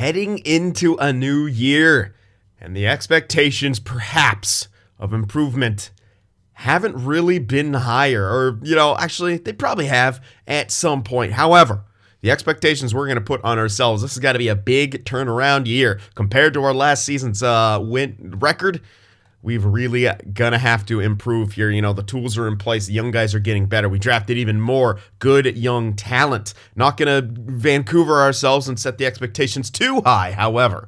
heading into a new year, and the expectations perhaps of improvement haven't really been higher, or, actually, they probably have at some point. However, the expectations we're going to put on ourselves, this has got to be a big turnaround year. Compared to our last season's win record, we've really going to have to improve here. The tools are in place. The young guys are getting better. We drafted even more good young talent. Not going to Vancouver ourselves and set the expectations too high. However,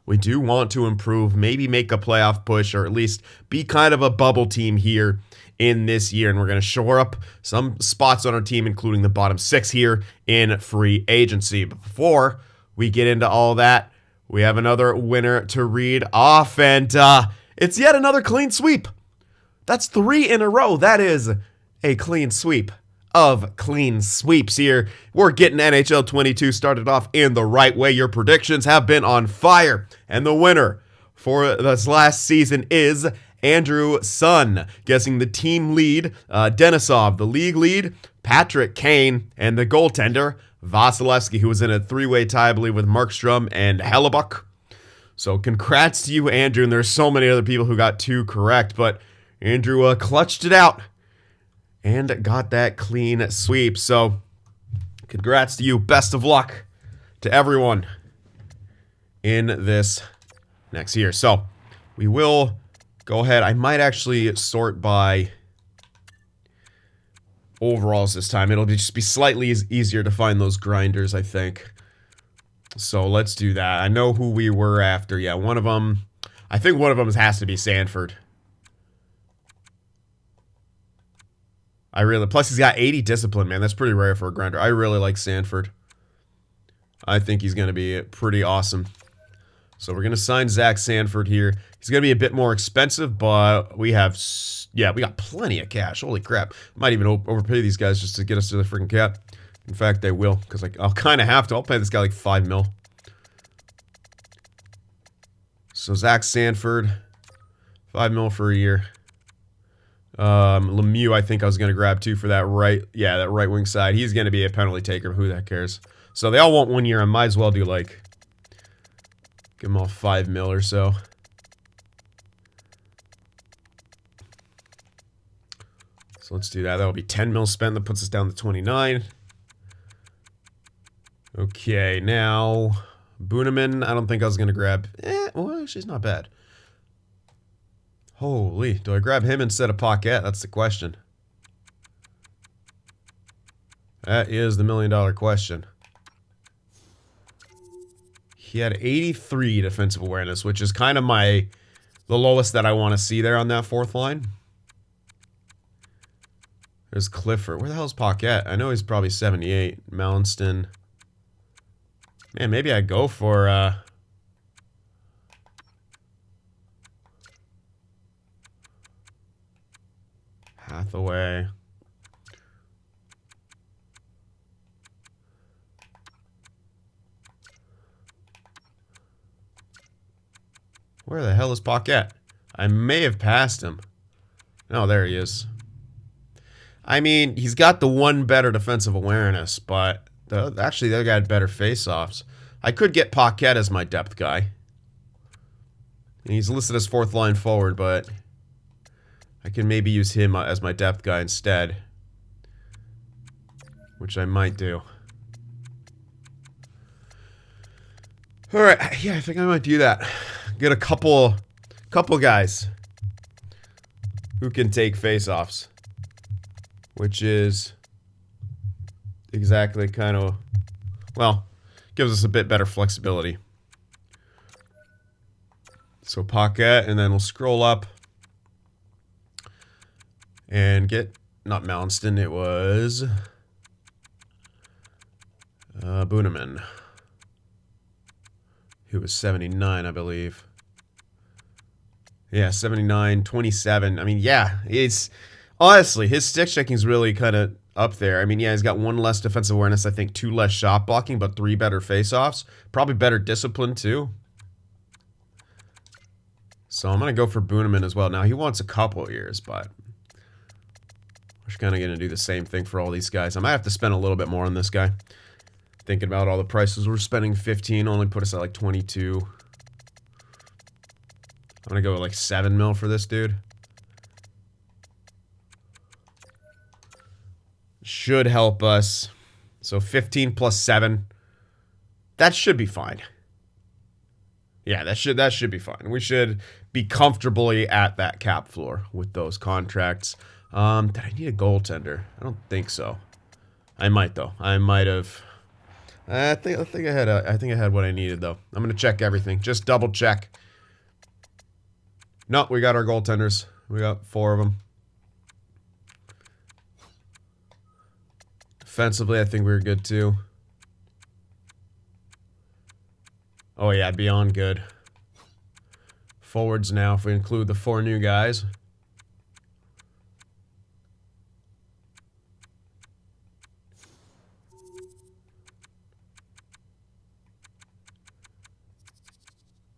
we do want to improve, maybe make a playoff push, or at least be kind of a bubble team here in this year. And we're going to shore up some spots on our team, including the bottom 6 here in free agency. But before we get into all that, we have another winner to read off, and it's yet another clean sweep. That's 3 in a row. That is a clean sweep of clean sweeps here. We're getting NHL 22 started off in the right way. Your predictions have been on fire. And the winner for this last season is Andrew Sun, guessing the team lead, Denisov, the league lead, Patrick Kane, and the goaltender, Vasilevsky, who was in a 3-way tie, I believe, with Markstrom and Hellebuck. So congrats to you, Andrew, and there's so many other people who got 2 correct, but Andrew clutched it out and got that clean sweep. So congrats to you. Best of luck to everyone in this next year. So we will go ahead. I might actually sort by overalls this time. It'll just be slightly easier to find those grinders, I think. So let's do that. I know who we were after. Yeah, one of them. I think one of them has to be Sanford. Plus he's got 80 discipline, man. That's pretty rare for a grinder. I really like Sanford. I think he's going to be pretty awesome. So we're going to sign Zach Sanford here. He's going to be a bit more expensive, but we got plenty of cash. Holy crap. Might even overpay these guys just to get us to the freaking cap. In fact, they will, because I'll kind of have to. I'll pay this guy like 5 mil. So Zach Sanford, 5 mil for a year. Lemieux, I think I was going to grab too for that that right wing side. He's going to be a penalty taker. Who the heck cares? So they all want 1 year. I might as well do give them all 5 mil or so. So let's do that. That'll be 10 mil spent. That puts us down to 29. Okay, now Buneman, I don't think I was going to grab. Well, she's not bad. Holy, do I grab him instead of Paquette? That's the question. That is the $1 million question. He had 83 defensive awareness, which is kind of the lowest that I want to see there on that 4th line. There's Clifford. Where the hell's Paquette? I know he's probably 78. Malmston. Man, maybe I go for Hathaway. Where the hell is Paquette? I may have passed him. Oh, there he is. I mean, he's got the 1 better defensive awareness, but actually they got better face-offs. I could get Paquette as my depth guy. He's listed as 4th line forward, but I can maybe use him as my depth guy instead, which I might do. All right, yeah, I think I might do that. Get a couple guys who can take face-offs, which is exactly kind of, well, gives us a bit better flexibility. So Paquette, and then we'll scroll up and get, not Malmston, it was Buneman, who was 79, I believe. Yeah, 79, 27. I mean, yeah, it's honestly, his stick checking is really kind of up there. I mean, yeah, he's got 1 less defensive awareness, I think 2 less shot blocking, but 3 better face-offs. Probably better discipline, too. So I'm going to go for Buneman as well. Now, he wants a couple of years, but we're kind of going to do the same thing for all these guys. I might have to spend a little bit more on this guy. Thinking about all the prices we're spending, 15 only put us at like 22. I'm gonna go with like 7 mil for this dude. Should help us. So 15 plus 7. That should be fine. Yeah, that should be fine. We should be comfortably at that cap floor with those contracts. Did I need a goaltender? I don't think so. I might though. I might have. I think I had what I needed though. I'm gonna check everything. Just double check. No, we got our goaltenders. We got 4 of them. Defensively, I think we were good too. Oh yeah, beyond good. Forwards now, if we include the 4 new guys.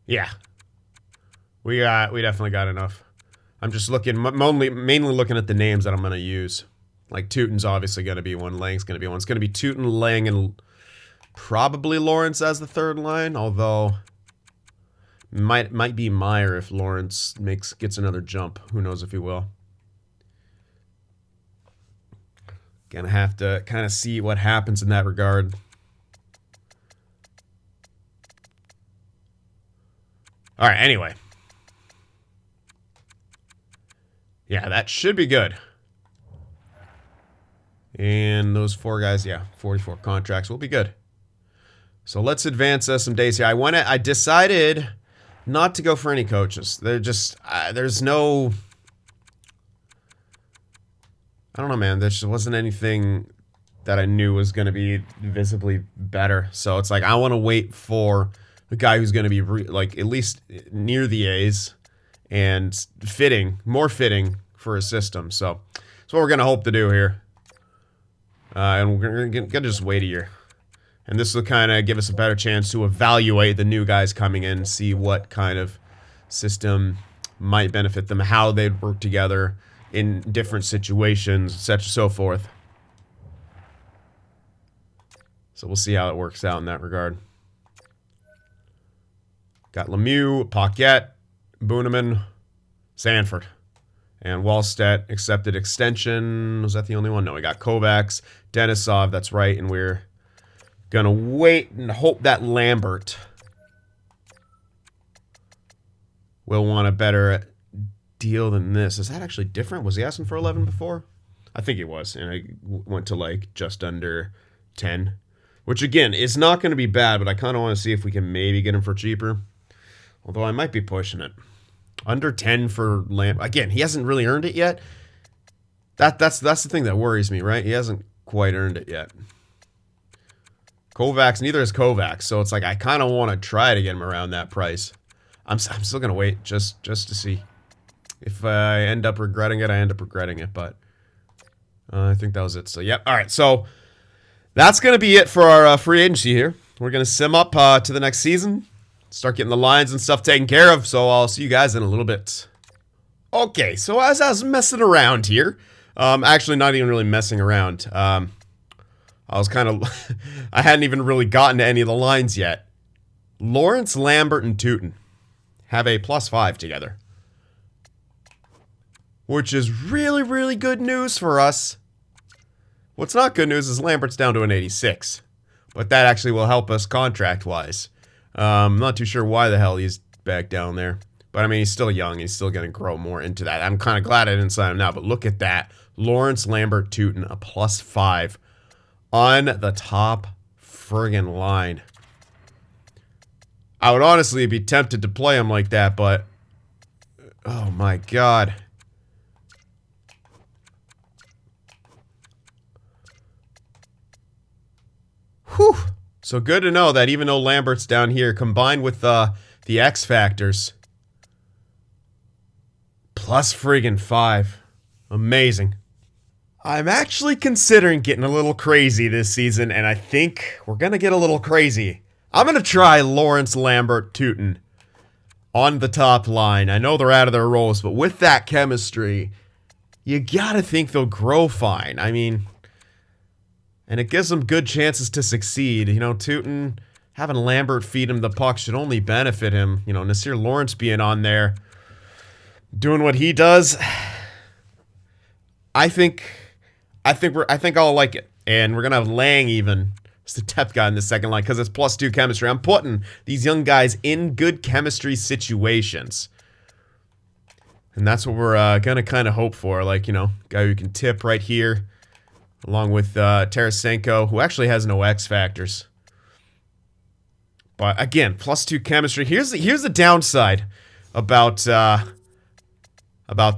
Yeah. We definitely got enough. I'm just looking, mainly looking at the names that I'm going to use. Like Teuton's obviously going to be one, Lang's going to be one. It's going to be Teuton, Lang, and probably Lawrence as the 3rd line, although might be Meyer if Lawrence gets another jump. Who knows if he will. Gonna have to kind of see what happens in that regard. All right, anyway. Yeah, that should be good. And those 4 guys, yeah, 44 contracts will be good. So let's advance some days here. I decided not to go for any coaches. They're just, there's no, I don't know, man. There just wasn't anything that I knew was going to be visibly better. So it's like, I want to wait for the guy who's going to be like at least near the A's and more fitting for a system. So that's what we're going to hope to do here. And we're going to just wait a year. And this will kind of give us a better chance to evaluate the new guys coming in, see what kind of system might benefit them, how they'd work together in different situations, etc. so forth. So we'll see how it works out in that regard. Got Lemieux, Paquette, Booneman, Sanford. And Wallstedt accepted extension. Was that the only one? No, we got Kovacs, Denisov, that's right. And we're going to wait and hope that Lambert will want a better deal than this. Is that actually different? Was he asking for 11 before? I think he was. And I went to like just under 10. Which again, is not going to be bad, but I kind of want to see if we can maybe get him for cheaper. Although I might be pushing it. Under 10 for Lamb. Again, he hasn't really earned it yet. That's the thing that worries me, right? He hasn't quite earned it yet. Kovacs, neither is Kovacs. So it's like I kind of want to try to get him around that price. I'm still going to wait just to see. If I end up regretting it, I end up regretting it. But I think that was it. So, yep. All right. So that's going to be it for our free agency here. We're going to sim up to the next season. Start getting the lines and stuff taken care of. So I'll see you guys in a little bit. Okay, so as I was messing around here, actually not even really messing around. I was kind of, I hadn't even really gotten to any of the lines yet. Lawrence, Lambert, and Teuton have a +5 together. Which is really, really good news for us. What's not good news is Lambert's down to an 86. But that actually will help us contract-wise. I'm not too sure why the hell he's back down there. But, I mean, he's still young. He's still going to grow more into that. I'm kind of glad I didn't sign him now. But look at that. Lawrence, Lambert, Teuton, a +5 on the top friggin' line. I would honestly be tempted to play him like that, but... oh, my God. Whew. So good to know that even though Lambert's down here, combined with the X factors, +5. Amazing. I'm actually considering getting a little crazy this season, and I think we're going to get a little crazy. I'm going to try Lawrence, Lambert, Teuton on the top line. I know they're out of their roles, but with that chemistry, you got to think they'll grow fine. I mean... And it gives them good chances to succeed. You know, Tootin, having Lambert feed him the puck should only benefit him. You know, Nasir Lawrence being on there, doing what he does. I think I'll like it. And we're gonna have Lang even as the depth guy in the second line because it's +2 chemistry. I'm putting these young guys in good chemistry situations. And that's what we're gonna kind of hope for. Like, you know, guy who can tip right here. Along with Tarasenko, who actually has no X factors. But again, +2 chemistry. Here's the downside about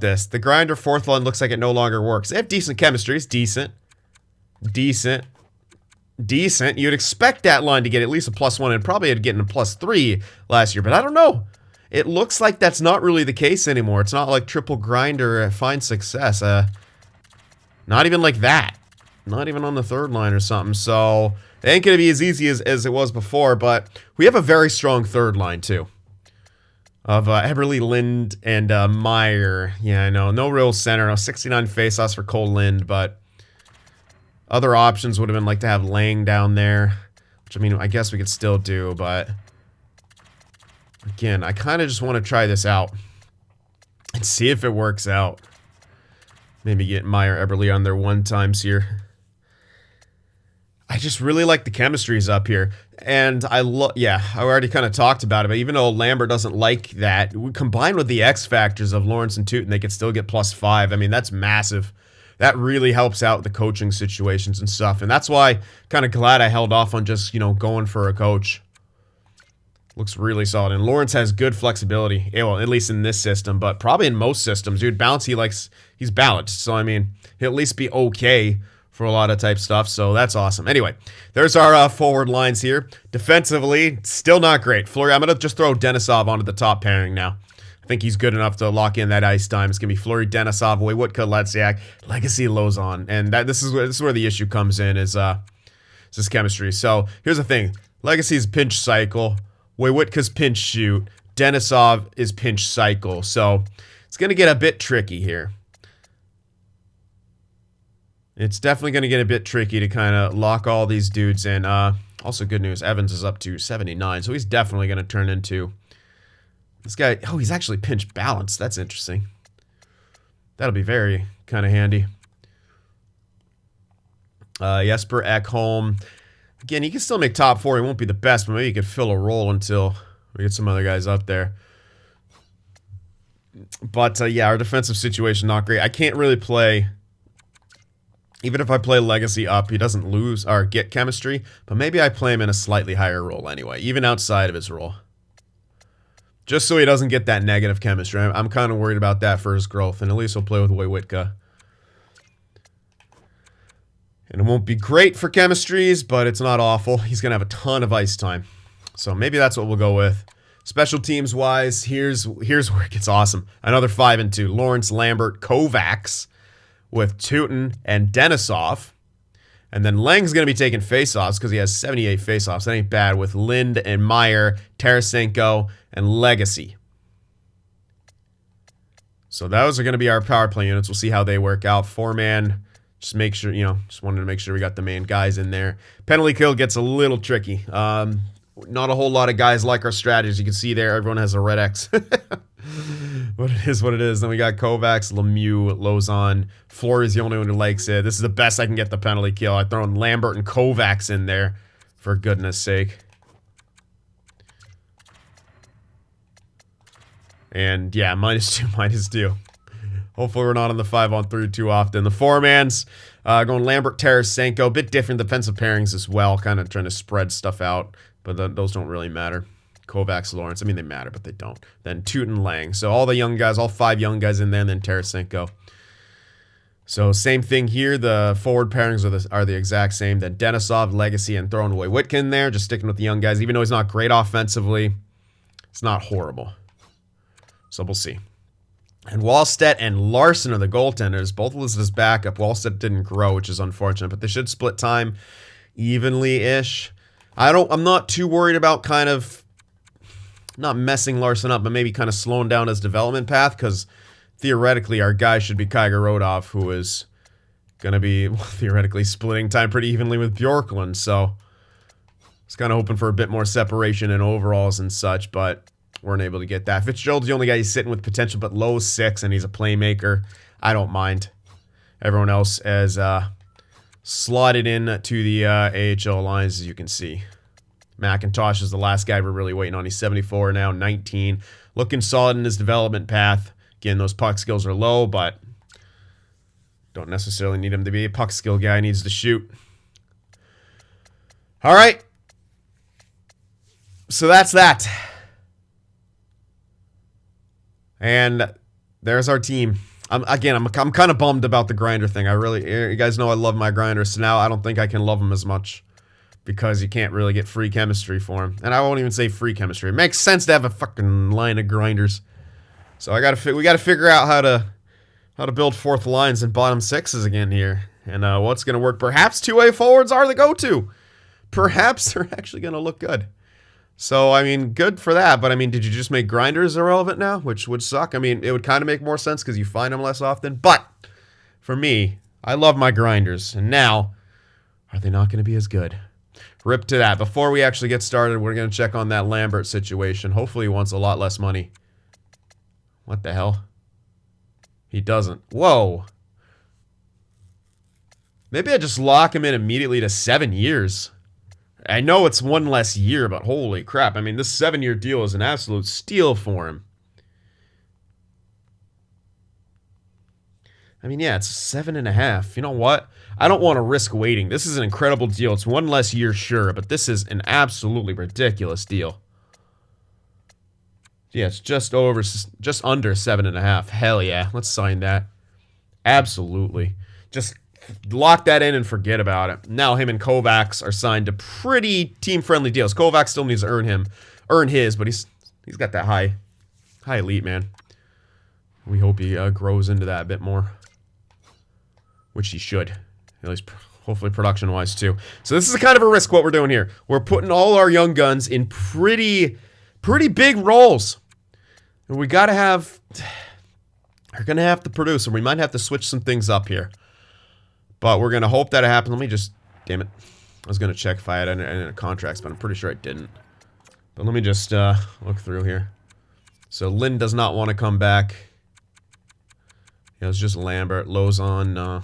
this. The grinder fourth line looks like it no longer works. They have decent chemistry. It's decent. Decent. You'd expect that line to get at least a +1 and probably had getting a +3 last year, but I don't know. It looks like that's not really the case anymore. It's not like triple grinder finds success. Not even like that. Not even on the third line or something. So it ain't going to be as easy as it was before, but we have a very strong third line too. Of Eberle, Lind, and Meyer. Yeah, I know. No real center. No 69 faceoffs for Cole Lind, but other options would have been like to have Lang down there. Which, I mean, I guess we could still do, but again, I kind of just want to try this out and see if it works out. Maybe get Meyer, Eberle on their one-times here. I just really like the chemistries up here. And I already kind of talked about it, but even though Lambert doesn't like that, combined with the X factors of Lawrence and Tootin, they could still get +5. I mean, that's massive. That really helps out the coaching situations and stuff. And that's why kind of glad I held off on just, you know, going for a coach. Looks really solid. And Lawrence has good flexibility. Yeah, well, at least in this system, but probably in most systems. Dude, balance, he's balanced. So, I mean, he'll at least be okay for a lot of type stuff, so that's awesome. Anyway, there's our forward lines here. Defensively, still not great. Fleury, I'm going to just throw Denisov onto the top pairing now. I think he's good enough to lock in that ice time. It's going to be Fleury, Denisov, Waywoodka, Letsiak, Legacy, Lozon. And this is where the issue comes in, is this chemistry. So here's the thing. Legacy's pinch cycle. Waywoodka's pinch shoot. Denisov is pinch cycle. So it's going to get a bit tricky here. It's definitely going to get a bit tricky to kind of lock all these dudes in. Also, good news, Evans is up to 79, so he's definitely going to turn into... This guy... Oh, he's actually pinch balanced. That's interesting. That'll be very kind of handy. Jesper Ekholm. Again, he can still make top 4. He won't be the best, but maybe he could fill a role until we get some other guys up there. But, yeah, our defensive situation, not great. I can't really play... Even if I play Legacy up, he doesn't lose or get chemistry, but maybe I play him in a slightly higher role anyway, even outside of his role. Just so he doesn't get that negative chemistry. I'm kind of worried about that for his growth, and at least he'll play with Waywoodka. And it won't be great for chemistries, but it's not awful. He's going to have a ton of ice time. So maybe that's what we'll go with. Special teams wise, here's where it gets awesome. Another 5-2. Lawrence, Lambert, Kovacs, with Tootin and Denisov. And then Lang's going to be taking faceoffs because he has 78 faceoffs. That ain't bad, with Lind and Meyer, Tarasenko, and Legacy. So those are going to be our power play units. We'll see how they work out. 4-man, just make sure, you know, just wanted to make sure we got the main guys in there. Penalty kill gets a little tricky. Not a whole lot of guys like our strategies. You can see there, everyone has a red X. But it is what it is. Then we got Kovacs, Lemieux, Lozon. Fleury is the only one who likes it. This is the best I can get the penalty kill. I throw in Lambert and Kovacs in there, for goodness sake. And yeah, -2. Hopefully we're not on the 5-on-3 too often. The 4-mans, going Lambert, Tarasenko. A bit different defensive pairings as well. Kind of trying to spread stuff out. But those don't really matter. Kovacs, Lawrence. I mean, they matter, but they don't. Then Tootin, Lang. So all the young guys, all 5 young guys in there, and then Tarasenko. So same thing here. The forward pairings are the exact same. Then Denisov, Legacy, and throwing away Waywoodka in there. Just sticking with the young guys. Even though he's not great offensively, it's not horrible. So we'll see. And Wallstedt and Larson are the goaltenders. Both listed as backup. Wallstedt didn't grow, which is unfortunate. But they should split time evenly-ish. I'm not too worried about kind of not messing Larson up, but maybe kind of slowing down his development path, because theoretically our guy should be Kaiger Rodov, who is going to be theoretically splitting time pretty evenly with Bjorklund, so I was kind of hoping for a bit more separation in overalls and such, but weren't able to get that. Fitzgerald's the only guy he's sitting with potential, but low 6, and he's a playmaker. I don't mind. Everyone else has slotted in to the AHL lines, as you can see. McIntosh is the last guy we're really waiting on. He's 74 now, 19. Looking solid in his development path. Again, those puck skills are low, but don't necessarily need him to be a puck skill guy. He needs to shoot. All right. So that's that. And there's our team. I'm kind of bummed about the grinder thing. You guys know I love my grinders, so now I don't think I can love them as much because you can't really get free chemistry for them. And I won't even say free chemistry. It makes sense to have a fucking line of grinders. So we got to figure out how to build fourth lines and bottom sixes again here. And what's going to work? Perhaps two-way forwards are the go-to. Perhaps they're actually going to look good. So, I mean, good for that. But, I mean, did you just make grinders irrelevant now? Which would suck. I mean, it would kind of make more sense because you find them less often. But, for me, I love my grinders. And now, are they not going to be as good? Rip to that. Before we actually get started, we're going to check on that Lambert situation. Hopefully he wants a lot less money. What the hell? He doesn't. Whoa. Maybe I just lock him in immediately to 7 years. I know it's one less year, but holy crap. I mean, this 7-year deal is an absolute steal for him. I mean, yeah, it's 7.5. You know what? I don't want to risk waiting. This is an incredible deal. It's one less year, sure, but this is an absolutely ridiculous deal. Yeah, it's just under 7.5. Hell yeah, let's sign that. Absolutely. Just lock that in and forget about it. Now him and Kovacs are signed to pretty team-friendly deals. Kovacs still needs to earn his, but he's got that high elite, man. We hope he grows into that a bit more, which he should, at least hopefully production-wise too. So this is kind of a risk what we're doing here. We're putting all our young guns in pretty big roles. And we gotta have, we're gonna have to produce, and we might have to switch some things up here. But we're gonna hope that it happens. Let me just, damn it. I was gonna check if I had any contracts, but I'm pretty sure I didn't. But let me just look through here. So Lynn does not want to come back. Yeah, it's just Lambert, Lozon,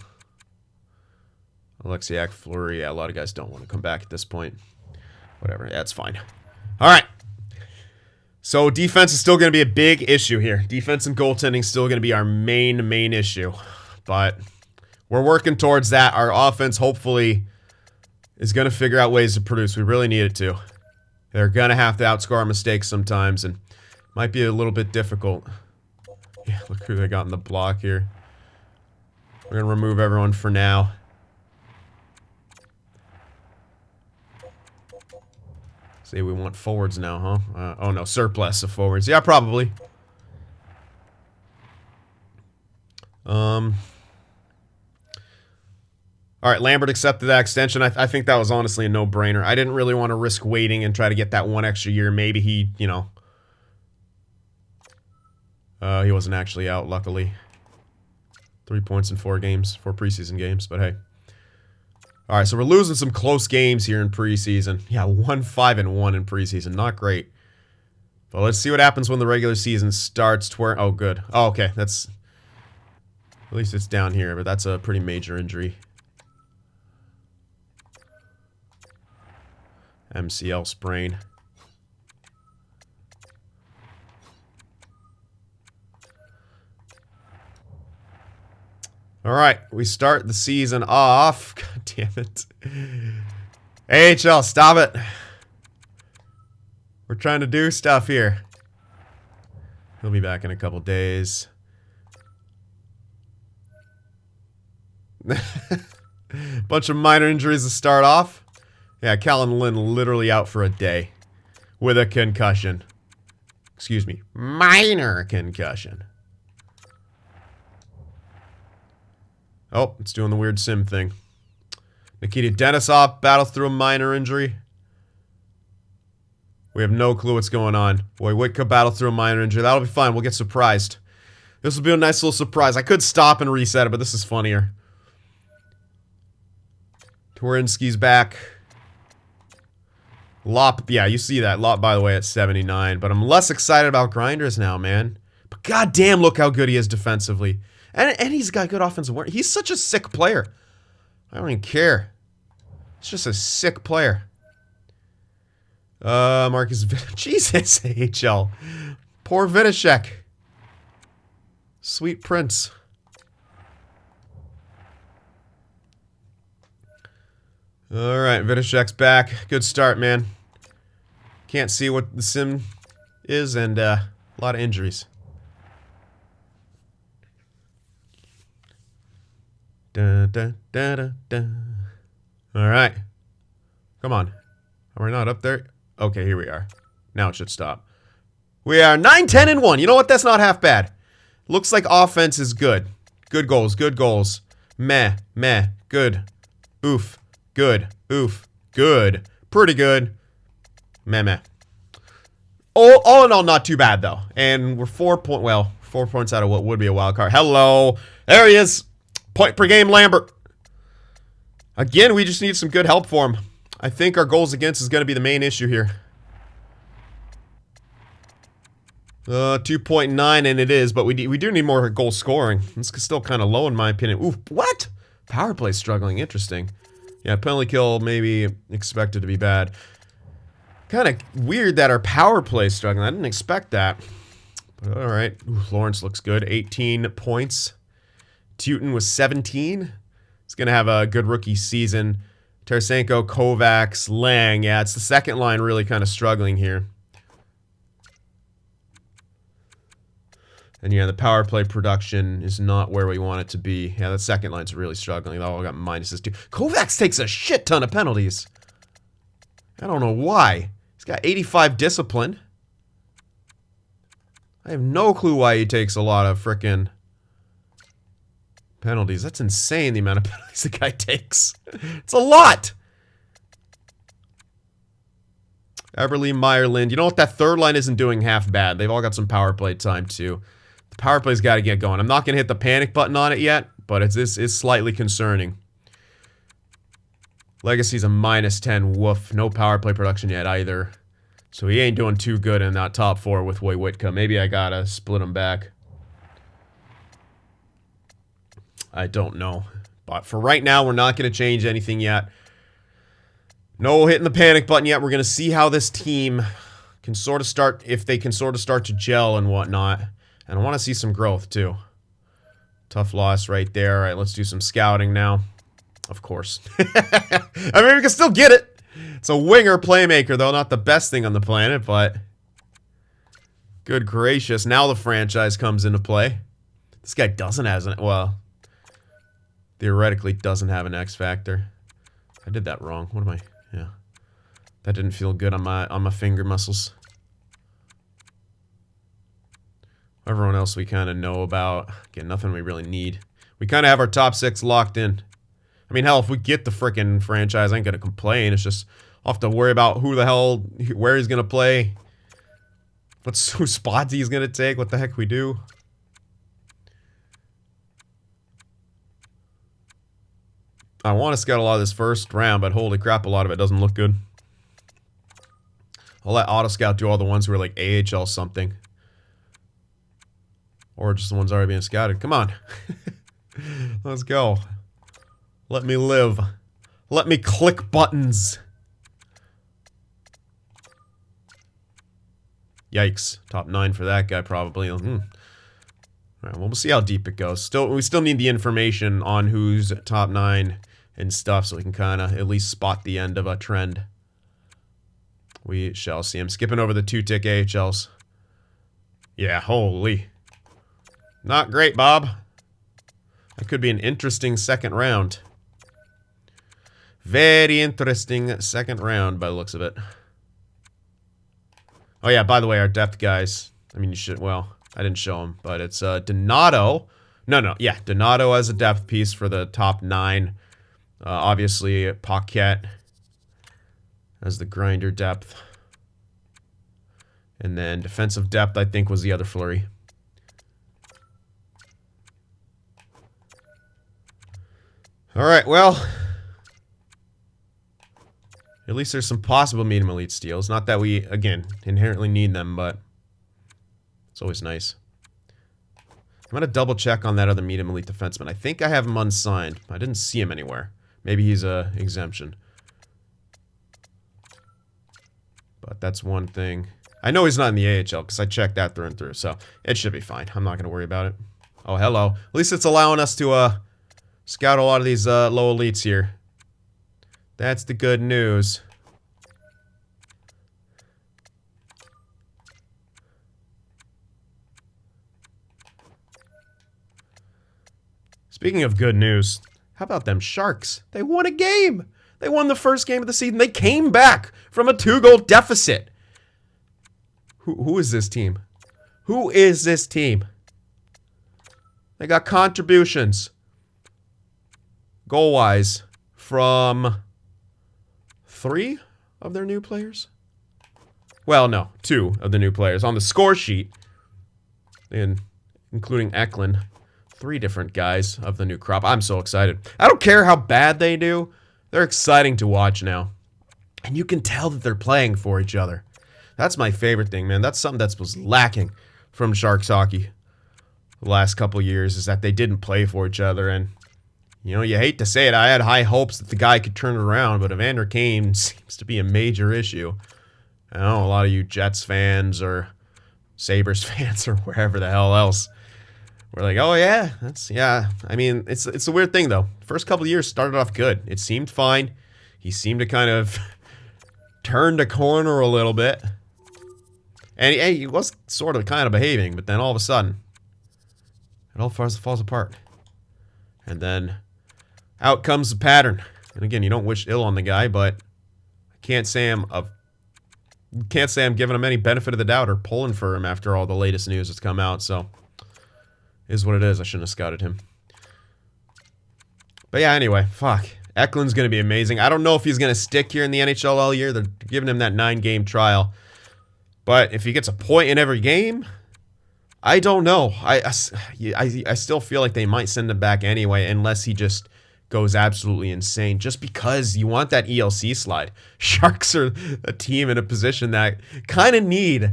Alexiak, Fleury. Yeah, a lot of guys don't want to come back at this point. Whatever, yeah, it's fine. All right. So defense is still going to be a big issue here. Defense and goaltending is still going to be our main issue. But we're working towards that. Our offense, hopefully, is going to figure out ways to produce. We really need it to. They're going to have to outscore our mistakes sometimes, and might be a little bit difficult. Yeah, look who they got in the block here. We're going to remove everyone for now. Say we want forwards now, huh? Oh no, surplus of forwards. Yeah, probably. Alright, Lambert accepted that extension. I think that was honestly a no-brainer. I didn't really want to risk waiting and try to get that one extra year. Maybe he, you know... he wasn't actually out, luckily. 3 points in 4 games, 4 preseason games, but hey. Alright, so we're losing some close games here in preseason. Yeah, 1-5-1 in preseason. Not great. But let's see what happens when the regular season starts. Oh, good. Oh, okay. That's... At least it's down here, but that's a pretty major injury. MCL sprain. Alright, we start the season off. God damn it. AHL, stop it. We're trying to do stuff here. He'll be back in a couple days. Bunch of minor injuries to start off. Yeah, Callan Lynn literally out for a day. With a concussion. Excuse me. Minor concussion. Oh, it's doing the weird sim thing. Nikita Denisov battles through a minor injury. We have no clue what's going on. Boy, Witka battles through a minor injury. That'll be fine. We'll get surprised. This will be a nice little surprise. I could stop and reset it, but this is funnier. Turinsky's back. Lop, yeah, you see that. Lop, by the way, at 79. But I'm less excited about Grinders now, man. But goddamn, look how good he is defensively. And he's got good offensive work. He's such a sick player. I don't even care. He's just a sick player. Marcus Jesus, AHL. Poor Vidashek. Sweet Prince. Alright, Vidashek's back. Good start, man. Can't see what the sim is, and a lot of injuries. Dun, dun, dun, dun, dun. Alright. Come on. Are we not up there? Okay, here we are. Now it should stop. We are 9-10-1. You know what? That's not half bad. Looks like offense is good. Good goals. Good goals. Meh. Meh. Good. Oof. Good. Oof. Good. Pretty good. Meh meh. All in all, not too bad, though. And we're 4 points out of what would be a wild card. Hello. There he is. Point per game, Lambert. Again, we just need some good help for him. I think our goals against is going to be the main issue here. 2.9, and it is, but we do need more goal scoring. It's still kind of low in my opinion. Ooh, what? Power play struggling. Interesting. Yeah, penalty kill maybe expected to be bad. Kind of weird that our power play is struggling. I didn't expect that. But all right. Ooh, Lawrence looks good. 18 points. Teuton was 17. He's going to have a good rookie season. Tarasenko, Kovacs, Lang. Yeah, it's the second line really kind of struggling here. And yeah, the power play production is not where we want it to be. Yeah, the second line's really struggling. They all got minuses too. Kovacs takes a shit ton of penalties. I don't know why. He's got 85 discipline. I have no clue why he takes a lot of frickin' penalties. That's insane, the amount of penalties the guy takes. It's a lot. Eberle, Meyer, Lind. You know what? That third line isn't doing half bad. They've all got some power play time, too. The power play's got to get going. I'm not going to hit the panic button on it yet, but it's slightly concerning. Legacy's a -10. Woof. No power play production yet either. So he ain't doing too good in that top four with Wojciechowski. Maybe I got to split him back. I don't know. But for right now, we're not going to change anything yet. No hitting the panic button yet. We're going to see how this team can sort of start, if they can sort of start to gel and whatnot. And I want to see some growth, too. Tough loss right there. All right, let's do some scouting now. Of course. I mean, we can still get it. It's a winger playmaker, though. Not the best thing on the planet, but... Good gracious. Now the franchise comes into play. This guy doesn't have an... Well... Theoretically doesn't have an X factor. I did that wrong. What am I... Yeah. That didn't feel good on my finger muscles. Everyone else we kind of know about. Again, nothing we really need. We kind of have our top 6 locked in. I mean, hell, if we get the frickin' franchise, I ain't gonna complain. It's just, I'll have to worry about who the hell, where he's gonna play. Whose spots he's gonna take, what the heck we do. I want to scout a lot of this first round, but holy crap, a lot of it doesn't look good. I'll let Auto Scout do all the ones who are like AHL something. Or just the ones already being scouted. Come on. Let's go. Let me live. Let me click buttons. Yikes. Top 9 for that guy, probably. Alright, well, we'll see how deep it goes. We still need the information on who's top 9 and stuff, so we can kind of at least spot the end of a trend. We shall see. I'm skipping over the 2-tick AHLs. Yeah, holy. Not great, Bob. That could be an interesting second round. Very interesting second round by the looks of it. Oh yeah, by the way, our depth guys. I mean, you should, well, I didn't show them, but it's Donato. Yeah, Donato as a depth piece for the top 9. Obviously, Paquette as the grinder depth. And then defensive depth, I think, was the other Flurry. Alright, well, At least there's some possible medium elite steals. Not that we, again, inherently need them, but it's always nice. I'm going to double check on that other medium elite defenseman. I think I have him unsigned. I didn't see him anywhere. Maybe he's a exemption. But that's one thing. I know he's not in the AHL because I checked that through and through. So it should be fine. I'm not going to worry about it. Oh, hello. At least it's allowing us to scout a lot of these low elites here. That's the good news. Speaking of good news, how about them Sharks? They won a game. They won the first game of the season. They came back from a 2-goal deficit. Who is this team? Who is this team? They got contributions, goal-wise, from 3 of their new players? Well, no, 2 of the new players. On the score sheet, including Eklund, 3 different guys of the new crop. I'm so excited. I don't care how bad they do. They're exciting to watch now. And you can tell that they're playing for each other. That's my favorite thing, man. That's something that was lacking from Sharks hockey the last couple years, is that they didn't play for each other. And, you know, you hate to say it, I had high hopes that the guy could turn it around, but Evander Kane seems to be a major issue. I know a lot of you Jets fans or Sabres fans or wherever the hell else, we're like, oh yeah, yeah. I mean, it's a weird thing though. First couple of years started off good. It seemed fine. He seemed to kind of turn the corner a little bit. And he was sort of kind of behaving, but then all of a sudden, it all falls apart. And then out comes the pattern. And again, you don't wish ill on the guy, but I can't say I'm giving him any benefit of the doubt or pulling for him after all the latest news that's come out. So, is what it is. I shouldn't have scouted him. But yeah, anyway, fuck. Eklund's going to be amazing. I don't know if he's going to stick here in the NHL all year. They're giving him that 9-game trial. But if he gets a point in every game, I don't know. I still feel like they might send him back anyway, unless he just goes absolutely insane. Just because you want that ELC slide. Sharks are a team in a position that kind of need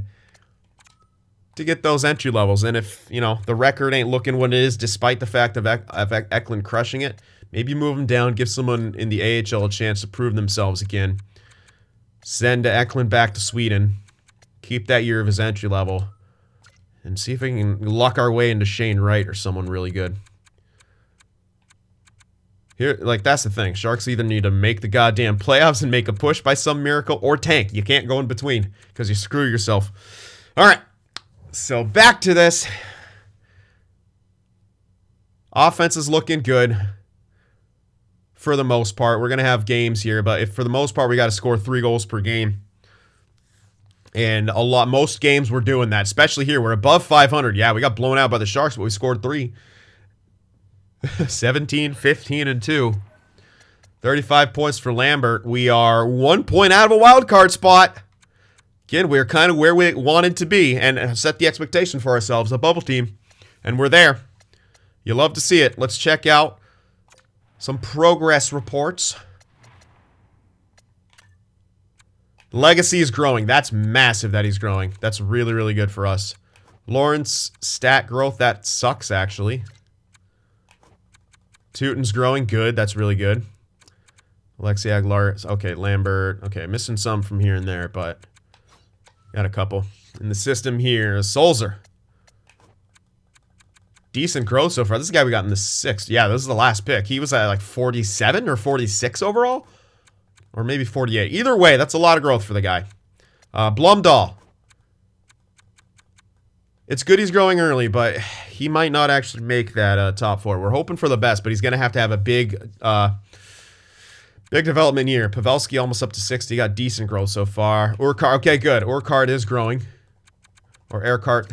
to get those entry levels. And if, you know, the record ain't looking what it is, despite the fact of Eklund crushing it, maybe move him down, give someone in the AHL a chance to prove themselves again. Send Eklund back to Sweden. Keep that year of his entry level. And see if we can luck our way into Shane Wright or someone really good. Here, like, that's the thing. Sharks either need to make the goddamn playoffs and make a push by some miracle, or tank. You can't go in between, because you screw yourself. Alright. So, back to this. Offense is looking good. For the most part. We're going to have games here, but for the most part, we got to score 3 goals per game. And most games we're doing that, especially here. We're above 500. Yeah, we got blown out by the Sharks, but we scored 3. 17, 15, and 2. 35 points for Lambert. We are 1 point out of a wild card spot. Again, we're kind of where we wanted to be and set the expectation for ourselves, a bubble team. And we're there. You love to see it. Let's check out some progress reports. Legacy is growing. That's massive that he's growing. That's really, really good for us. Lawrence stat growth, that sucks actually. Teuton's growing, good. That's really good. Alexei Aguilar, okay, Lambert. Okay, missing some from here and there, but got a couple. In the system here, Solzer. Decent growth so far. This is the guy we got in the 6th. Yeah, this is the last pick. He was at like 47 or 46 overall? Or maybe 48. Either way, that's a lot of growth for the guy. Blumdahl. It's good he's growing early, but he might not actually make that top 4. We're hoping for the best, but he's going to have a big development year. Pavelski almost up to 60. Got decent growth so far. Urquhart, okay, good. Urquhart is growing. Or Urquhart.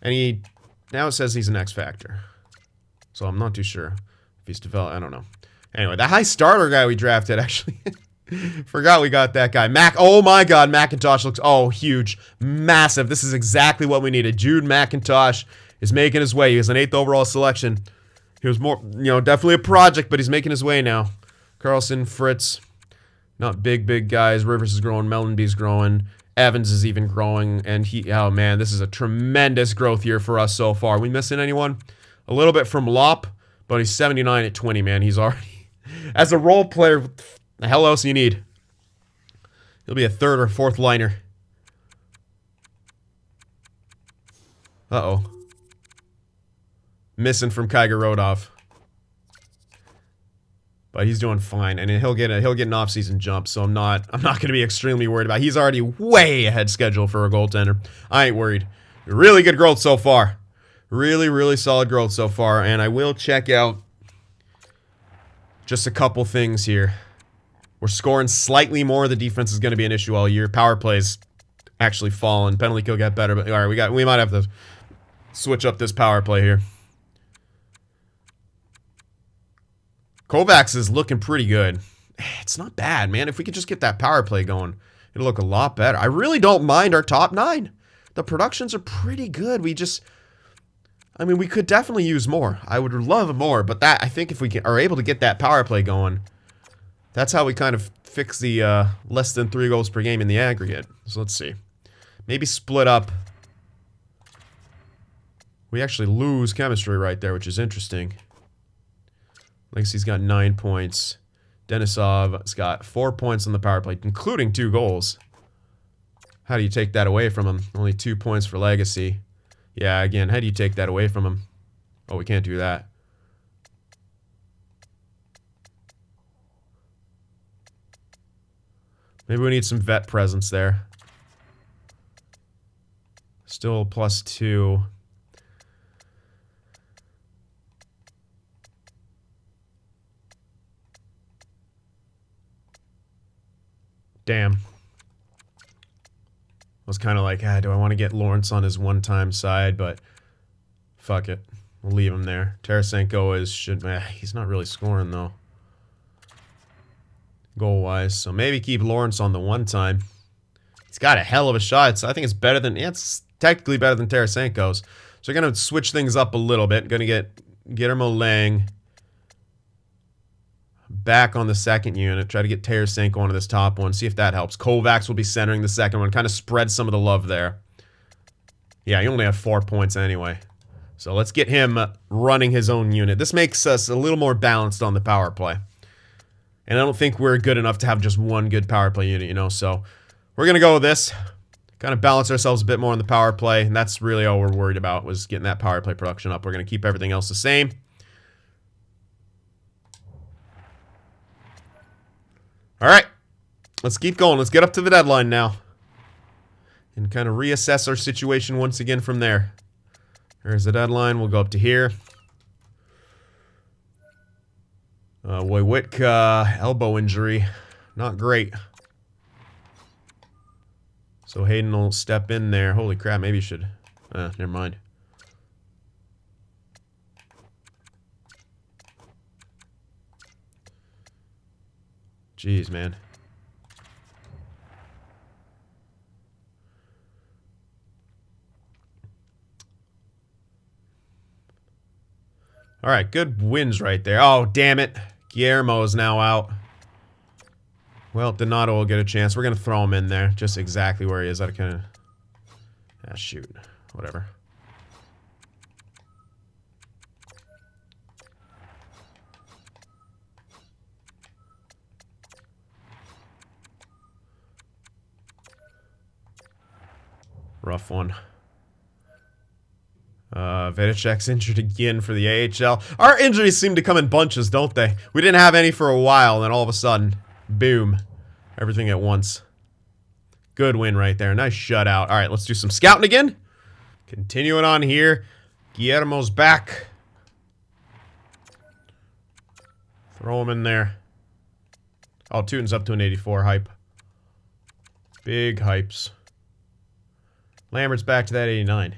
And now it says he's an X Factor. So I'm not too sure if he's developed. I don't know. Anyway, that high starter guy we drafted, actually. Forgot we got that guy. Oh my God, McIntosh looks, huge. Massive. This is exactly what we needed. Jude McIntosh is making his way. He was an 8th overall selection. He was more, definitely a project, but he's making his way now. Carlson, Fritz, not big guys. Rivers is growing. Mellenby's growing. Evans is even growing. And oh man, this is a tremendous growth year for us so far. We missing anyone? A little bit from Lop, but he's 79 at 20, man. He's already, as a role player, what the hell else you need? He'll be a third or fourth liner. Uh-oh. Missing from Kaigerodov. But he's doing fine, and he'll get an off-season jump, so I'm not going to be extremely worried about it. He's already way ahead schedule for a goaltender. I ain't worried. Really good growth so far. Really solid growth so far, and I will check out just a couple things here. We're scoring slightly more. The defense is going to be an issue all year. Power plays actually fallen. Penalty kill got better, but all right, we might have to switch up this power play here. Kovacs is looking pretty good. It's not bad, man. If we could just get that power play going, it'll look a lot better. I really don't mind our top 9. The productions are pretty good. We could definitely use more. I would love more, but I think if we are able to get that power play going, that's how we kind of fix the less than 3 goals per game in the aggregate. So let's see. Maybe split up. We actually lose chemistry right there, which is interesting. Legacy's got 9 points. Denisov's got 4 points on the power play, including 2 goals. How do you take that away from him? Only 2 points for Legacy. Yeah, again, how do you take that away from him? Oh, we can't do that. Maybe we need some vet presence there. Still +2. Damn. I was kind of like, do I want to get Lawrence on his one-time side? But fuck it. We'll leave him there. Tarasenko he's not really scoring, though. Goal-wise. So maybe keep Lawrence on the one-time. He's got a hell of a shot. So I think it's better than... it's technically better than Tarasenko's. So we're going to switch things up a little bit. Going to get Guillermo Lang back on the second unit. Try to get Tarasenko onto this top one. See if that helps. Kovacs will be centering the second one. Kind of spread some of the love there. Yeah, he only had 4 points anyway. So let's get him running his own unit. This makes us a little more balanced on the power play. And I don't think we're good enough to have just one good power play unit, So we're going to go with this. Kind of balance ourselves a bit more on the power play. And that's really all we're worried about, was getting that power play production up. We're going to keep everything else the same. All right, let's keep going. Let's get up to the deadline now. And kind of reassess our situation once again from there. There's the deadline. We'll go up to here. Wojciech, elbow injury. Not great. So Hayden will step in there. Holy crap, maybe you should. Never mind. Jeez, man. All right, good wins right there. Oh, damn it. Guillermo is now out. Well, Donato will get a chance. We're going to throw him in there. Just exactly where he is. I kind of... ah, shoot. Whatever. Rough one. Vidicek's injured again for the AHL. Our injuries seem to come in bunches, don't they? We didn't have any for a while, and then all of a sudden, boom. Everything at once. Good win right there. Nice shutout. All right, let's do some scouting again. Continuing on here. Guillermo's back. Throw him in there. Oh, Tootin's up to an 84 hype. Big hypes. Lambert's back to that 89.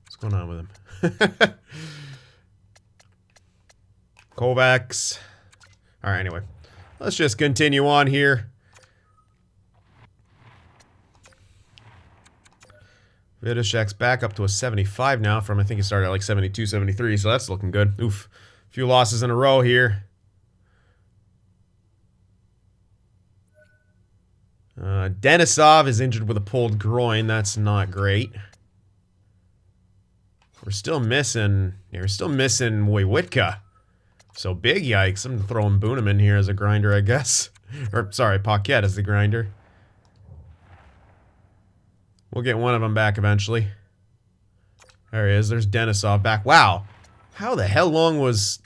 What's going on with him? Kovacs. All right, anyway. Let's just continue on here. Vidashek's back up to a 75 now from, I think he started at like 72, 73, so that's looking good. Oof. A few losses in a row here. Denisov is injured with a pulled groin. That's not great. We're still missing Wojciechka. So big yikes. I'm throwing Boonham in here as a grinder, I guess. Or, sorry, Paquette as the grinder. We'll get one of them back eventually. There he is. There's Denisov back. Wow. How the hell long was...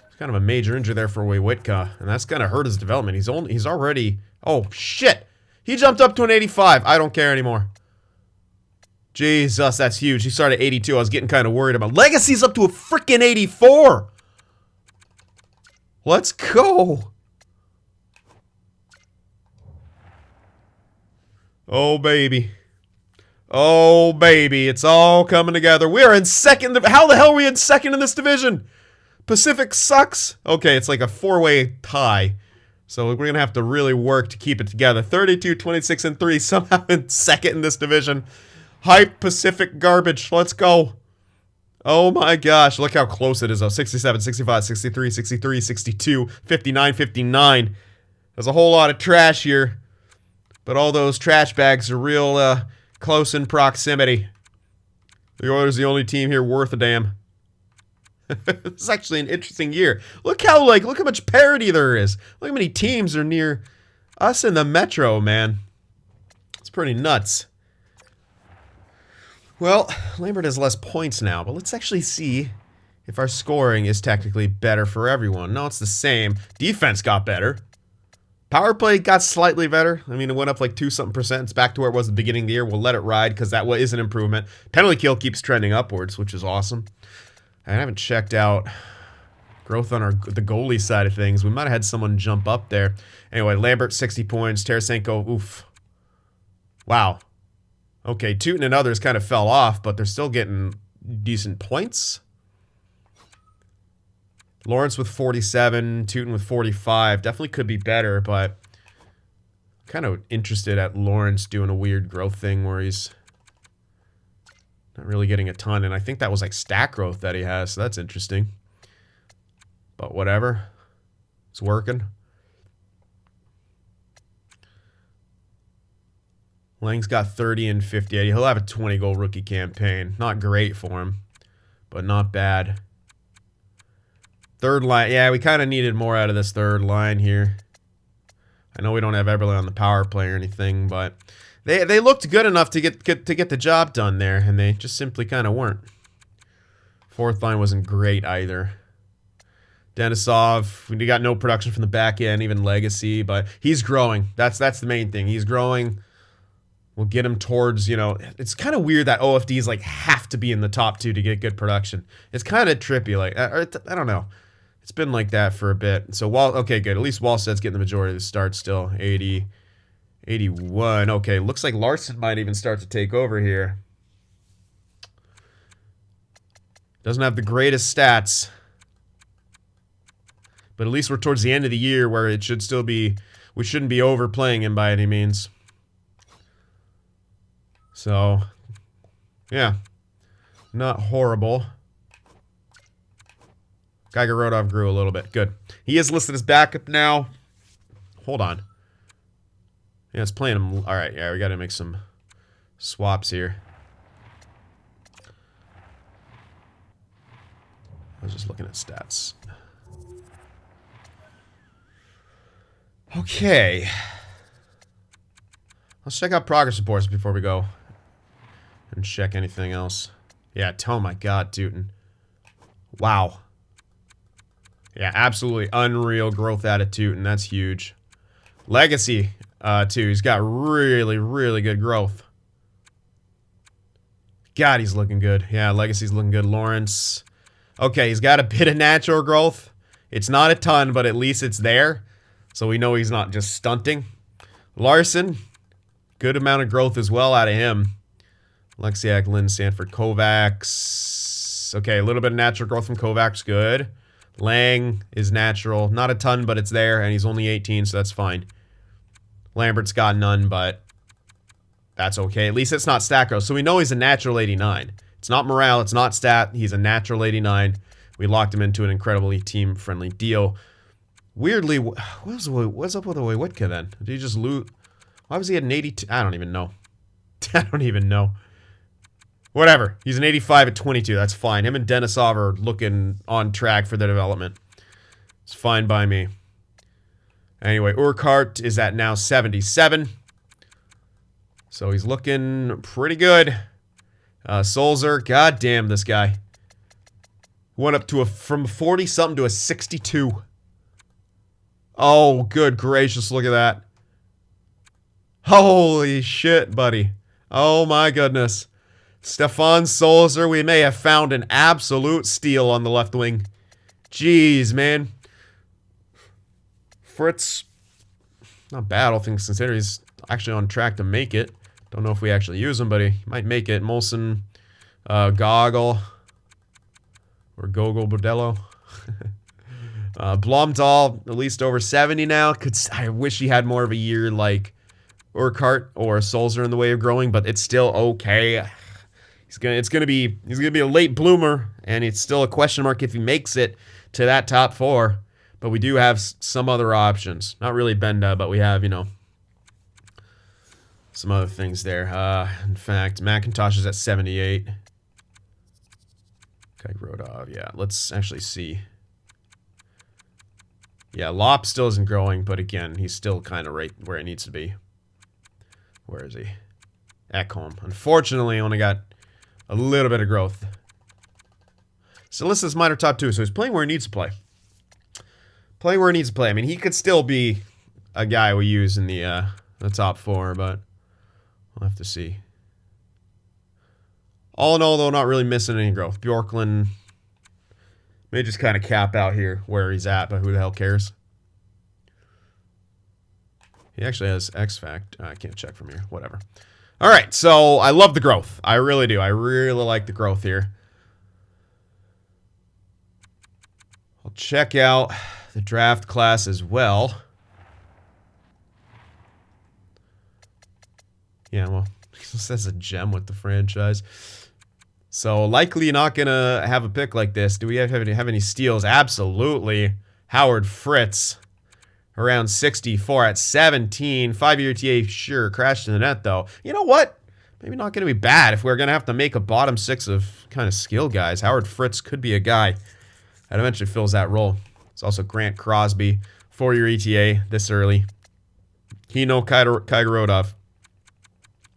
It's kind of a major injury there for Wojciechka. And that's going to hurt his development. He's already... Oh, shit. He jumped up to an 85. I don't care anymore. Jesus, that's huge. He started at 82. I was getting kind of worried about. Legacy's up to a freaking 84. Let's go. Oh, baby. Oh, baby. It's all coming together. We are in second. How the hell are we in second in this division? Pacific sucks. Okay, it's like a four-way tie. So we're going to have to really work to keep it together. 32, 26, and 3. Somehow in second in this division. Hype Pacific garbage. Let's go. Oh my gosh. Look how close it is though. 67, 65, 63, 63, 62, 59, 59. There's a whole lot of trash here. But all those trash bags are real close in proximity. The Oilers are the only team here worth a damn. This is actually an interesting year. Look how much parity there is. Look how many teams are near us in the Metro, man. It's pretty nuts. Well, Lambert has less points now, but let's actually see if our scoring is technically better for everyone. No, it's the same. Defense got better. Power play got slightly better. I mean, it went up like 2-something%. It's back to where it was at the beginning of the year. We'll let it ride because that is an improvement. Penalty kill keeps trending upwards, which is awesome. I haven't checked out growth on the goalie side of things. We might have had someone jump up there. Anyway, Lambert, 60 points. Tarasenko, oof. Wow. Okay, Tootin and others kind of fell off, but they're still getting decent points. Lawrence with 47, Tootin with 45. Definitely could be better, but kind of interested at Lawrence doing a weird growth thing where he's not really getting a ton, and I think that was like stat growth that he has, so that's interesting. But whatever. It's working. Lang's got 30 and 58. He'll have a 20-goal rookie campaign. Not great for him, but not bad. Third line. Yeah, we kind of needed more out of this third line here. I know we don't have Eberle on the power play or anything, but they looked good enough to get the job done there, and they just simply kind of weren't. Fourth line wasn't great either. Denisov, we got no production from the back end, even Legacy, but he's growing. That's the main thing. He's growing. We'll get him towards, it's kind of weird that OFDs like have to be in the top 2 to get good production. It's kind of trippy, like, I don't know. It's been like that for a bit. So, okay, good. At least Wallsted's getting the majority of the starts still. 80, 81. Okay, looks like Larson might even start to take over here. Doesn't have the greatest stats. But at least we're towards the end of the year where it should still be, we shouldn't be overplaying him by any means. So, yeah, not horrible. Geiger-Rodov grew a little bit. Good. He is listed as backup now. Hold on. Yeah, it's playing him. All right, yeah, we got to make some swaps here. I was just looking at stats. Okay. Let's check out progress reports before we go. And check anything else. Yeah, oh my god, Tootin. Wow. Yeah, absolutely unreal growth attitude, and that's huge. Legacy, too. He's got really, really good growth. God, he's looking good. Yeah, Legacy's looking good. Lawrence. Okay, he's got a bit of natural growth. It's not a ton, but at least it's there. So we know he's not just stunting. Larson, good amount of growth as well out of him. Lexiak, Lynn, Sanford, Kovacs. Okay, a little bit of natural growth from Kovacs. Good. Lang is natural. Not a ton, but it's there, and he's only 18, so that's fine. Lambert's got none, but that's okay. At least it's not stat growth. So we know he's a natural 89. It's not morale. It's not stat. He's a natural 89. We locked him into an incredibly team-friendly deal. Weirdly, what's up with Wojciech then? Did he just lose? Why was he at an 82? I don't even know. I don't even know. Whatever. He's an 85 at 22. That's fine. Him and Denisov are looking on track for the development. It's fine by me. Anyway, Urquhart is at now 77. So he's looking pretty good. Sulzer, goddamn this guy. Went up to from 40-something to a 62. Oh, good gracious, look at that. Holy shit, buddy. Oh my goodness. Stefan Sulzer, we may have found an absolute steal on the left wing. Jeez, man. Fritz, not bad, all things considered. He's actually on track to make it. Don't know if we actually use him, but he might make it. Molson, Goggle, or Gogol Bordello. Blomdahl, at least over 70 now. I wish he had more of a year like Urquhart or Sulzer in the way of growing, but it's still okay. He's gonna be a late bloomer, and it's still a question mark if he makes it to that top 4. But we do have some other options. Not really Benda, but we have, you know, some other things there. In fact, McIntosh is at 78. Kairodov, yeah. Let's actually see. Yeah, Lop still isn't growing, but again, he's still kind of right where he needs to be. Where is he? Ekholm. Unfortunately, only got a little bit of growth. Solissa's minor top 2, so he's playing where he needs to play. Playing where he needs to play. I mean, he could still be a guy we use in the top 4, but we'll have to see. All in all, though, not really missing any growth. Bjorklund may just kind of cap out here where he's at, but who the hell cares? He actually has X-Fact. I can't check from here. Whatever. All right, so I love the growth. I really do. I really like the growth here. I'll check out the draft class as well. Yeah, well, this is a gem with the franchise. So likely not going to have a pick like this. Do we have any steals? Absolutely. Howard Fritz, around 64 at 17. 5-year TA, sure. Crashed in the net, though. You know what? Maybe not going to be bad if we're going to have to make a bottom 6 of kind of skill guys. Howard Fritz could be a guy that eventually fills that role. It's also Grant Crosby, 4-year ETA this early. Hino Kairodov.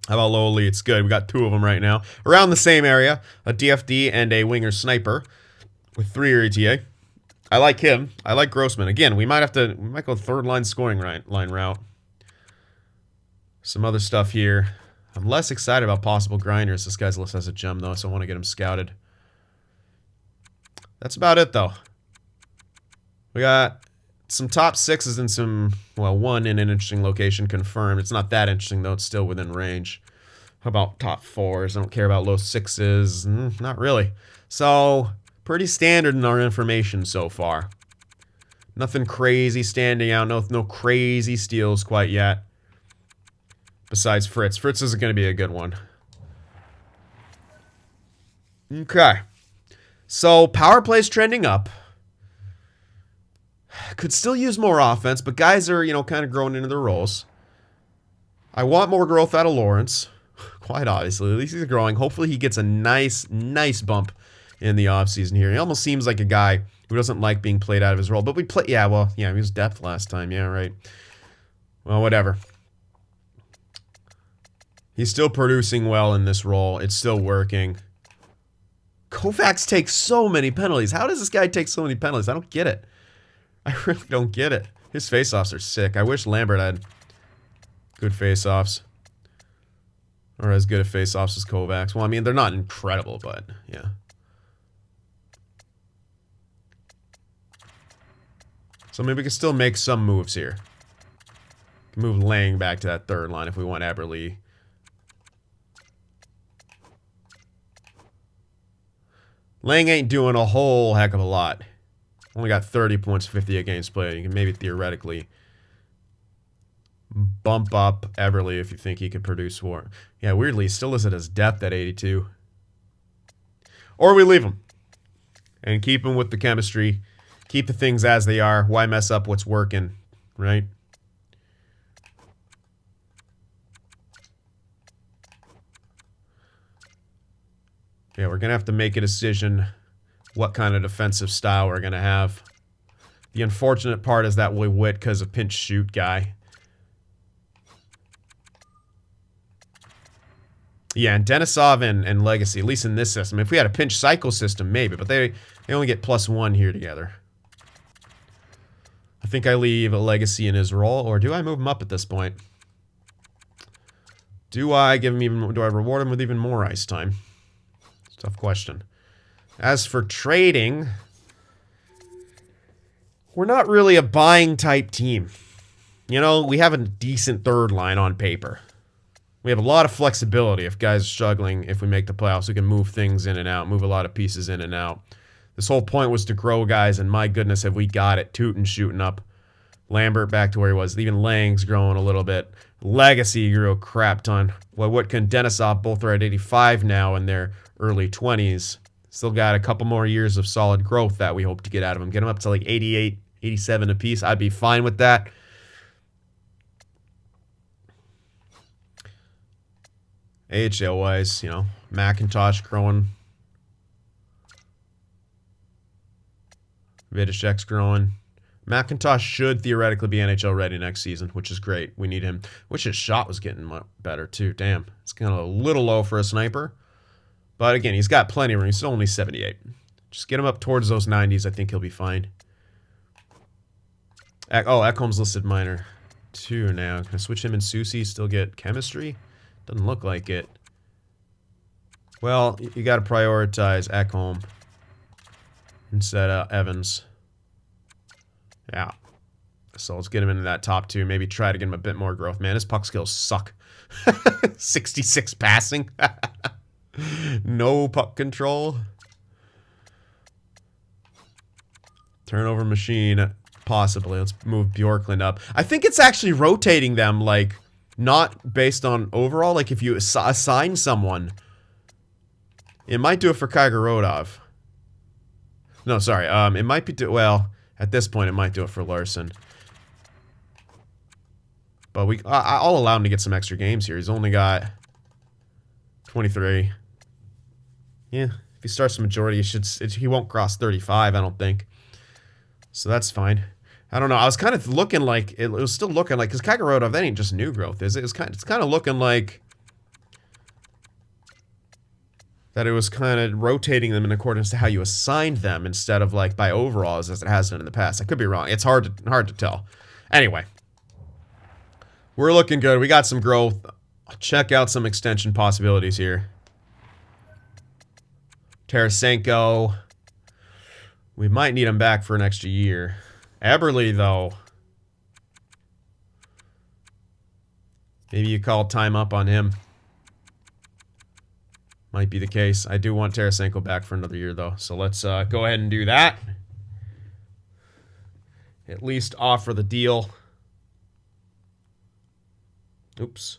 How about Lowly? It's good. We got 2 of them right now. Around the same area, a DFD and a winger sniper with 3-year ETA. I like him. I like Grossman. Again, we might go third line scoring line route. Some other stuff here. I'm less excited about possible grinders. This guy's list has a gem though, so I want to get him scouted. That's about it though. We got some top 6s and some, well, 1 in an interesting location confirmed. It's not that interesting though. It's still within range. How about top 4s? I don't care about low 6s. Not really. So, pretty standard in our information so far. Nothing crazy standing out. No crazy steals quite yet. Besides Fritz. Fritz isn't going to be a good one. Okay. So, power play's trending up. Could still use more offense, but guys are, you know, kind of growing into their roles. I want more growth out of Lawrence. Quite obviously. At least he's growing. Hopefully he gets a nice bump in the offseason here. He almost seems like a guy who doesn't like being played out of his role. But we play, yeah, well, yeah, he was depth last time. Yeah, right. Well, whatever. He's still producing well in this role. It's still working. Kovacs takes so many penalties. How does this guy take so many penalties? I don't get it. I really don't get it. His face-offs are sick. I wish Lambert had good face-offs. Or as good a face-offs as Kovacs. Well, I mean, they're not incredible, but yeah. So maybe we can still make some moves here. Move Lang back to that third line if we want Eberle. Lang ain't doing a whole heck of a lot. Only got 30 points, 50 against play. You can maybe theoretically bump up Eberle if you think he could produce more. Yeah, weirdly, he still listed as depth at 82. Or we leave him and keep him with the chemistry. Keep the things as they are. Why mess up what's working, right? Yeah, we're going to have to make a decision what kind of defensive style we're going to have. The unfortunate part is that Willie Wittka's a pinch shoot guy. Yeah, and Denisov and Legacy, at least in this system. If we had a pinch cycle system, maybe, but they only get +1 here together. I think I leave a Legacy in his role, or do I move him up at this point? Do I reward him with even more ice time? It's a tough question. As for trading, we're not really a buying type team. You know, we have a decent third line on paper. We have a lot of flexibility if guys are struggling. If we make the playoffs, we can move things in and out, move a lot of pieces in and out. This whole point was to grow guys, and my goodness, have we got it. Tootin shooting up. Lambert back to where he was. Even Lang's growing a little bit. Legacy grew a crap ton. Well, Witka and Denisov both are at 85 now in their early 20s. Still got a couple more years of solid growth that we hope to get out of them. Get them up to like 88, 87 apiece. I'd be fine with that. AHL-wise, you know, McIntosh growing. Vidicek's growing. McIntosh should theoretically be NHL ready next season, which is great. We need him. Wish his shot was getting much better, too. Damn. It's kind of a little low for a sniper. But again, he's got plenty of room. He's still only 78. Just get him up towards those 90s. I think he'll be fine. Oh, Ekholm's listed minor 2 now. Can I switch him and Susie? Still get chemistry? Doesn't look like it. Well, you got to prioritize Ekholm instead of Evans. Yeah. So let's get him into that top 2. Maybe try to get him a bit more growth. Man, his puck skills suck. 66 passing. No puck control. Turnover machine, possibly. Let's move Bjorklund up. I think it's actually rotating them, like, not based on overall. Like, if you assign someone, it might do it for Kaigorodov. No, sorry. It might be well, at this point, it might do it for Larson. But I'll allow him to get some extra games here. He's only got 23. Yeah, if he starts the majority, he won't cross 35, I don't think. So that's fine. I don't know. I was kind of looking like it was still looking like, because Kaigorodov, that ain't just new growth, is it? It's kind of looking like that it was kind of rotating them in accordance to how you assigned them instead of like by overalls as it has done in the past. I could be wrong. It's hard to tell. Anyway, we're looking good. We got some growth. I'll check out some extension possibilities here. Tarasenko. We might need him back for an extra year. Eberle, though. Maybe you call time up on him. Might be the case. I do want Tarasenko back for another year, though. So let's go ahead and do that. At least offer the deal. Oops.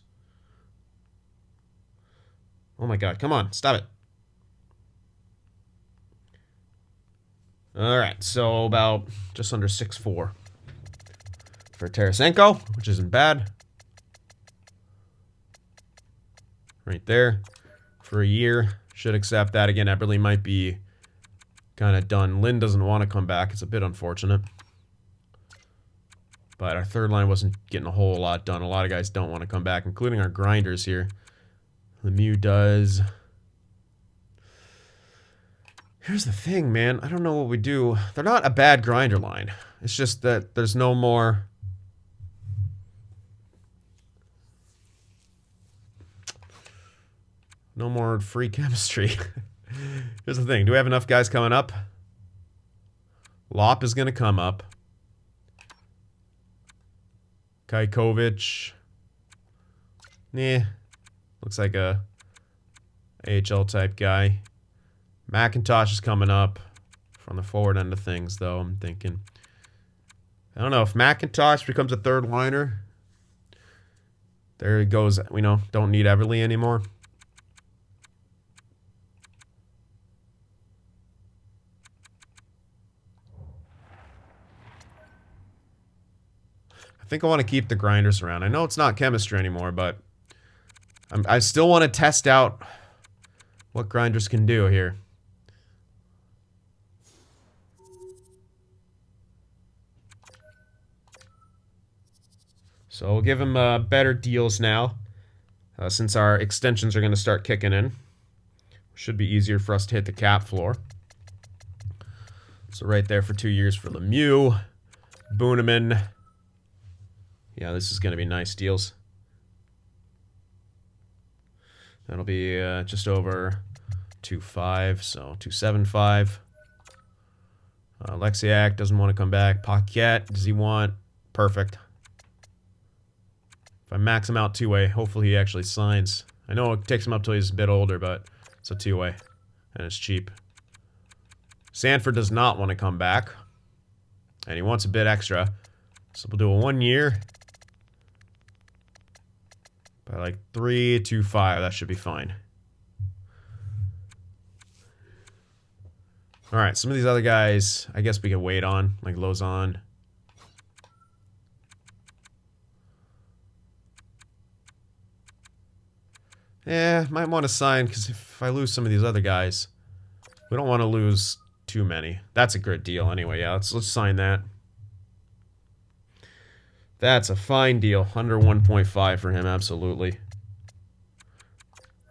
Oh my god, come on, stop it. Alright, so about just under 6'4" for Tarasenko, which isn't bad. Right there. For a year. Should accept that. Again, Eberle might be kind of done. Lynn doesn't want to come back. It's a bit unfortunate. But our third line wasn't getting a whole lot done. A lot of guys don't want to come back, including our grinders here. Lemieux does. Here's the thing, man. I don't know what we do. They're not a bad grinder line. It's just that there's no more... no more free chemistry. Here's the thing. Do we have enough guys coming up? Lop is going to come up. Kajkovic. Nah. Looks like a AHL type guy. McIntosh is coming up from the forward end of things, though, I'm thinking. I don't know. If McIntosh becomes a third liner, There it goes. We don't need Everly anymore. I think I want to keep the grinders around. I know it's not chemistry anymore, but I still want to test out what grinders can do here. So we'll give him better deals now, since our extensions are going to start kicking in. Should be easier for us to hit the cap floor. So right there for 2 years for Lemieux, Booneman. Yeah, this is going to be nice deals. That'll be just over 2.5, so 2.75. Lexiak doesn't want to come back. Paquette, does he want? Perfect. If I max him out two-way, hopefully he actually signs. I know it takes him up till he's a bit older, but it's a two-way, and it's cheap. Sanford does not want to come back, and he wants a bit extra. So we'll do a 1 year. By like 3.25, that should be fine. Alright, some of these other guys, I guess we can wait on, like Lozon. Yeah, might want to sign, because if I lose some of these other guys, we don't want to lose too many. That's a good deal anyway. Yeah, let's sign that. That's a fine deal. Under 1.5 for him, absolutely.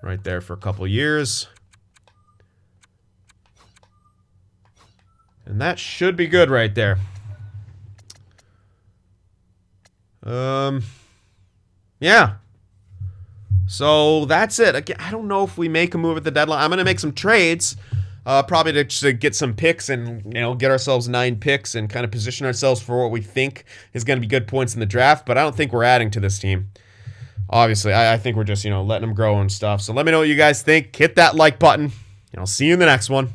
Right there for a couple years. And that should be good right there. Yeah. So that's it. Again, I don't know if we make a move at the deadline. I'm going to make some trades. Probably to get some picks and, get ourselves 9 picks and kind of position ourselves for what we think is going to be good points in the draft. But I don't think we're adding to this team. Obviously, I think we're just, letting them grow and stuff. So let me know what you guys think. Hit that like button. And I'll see you in the next one.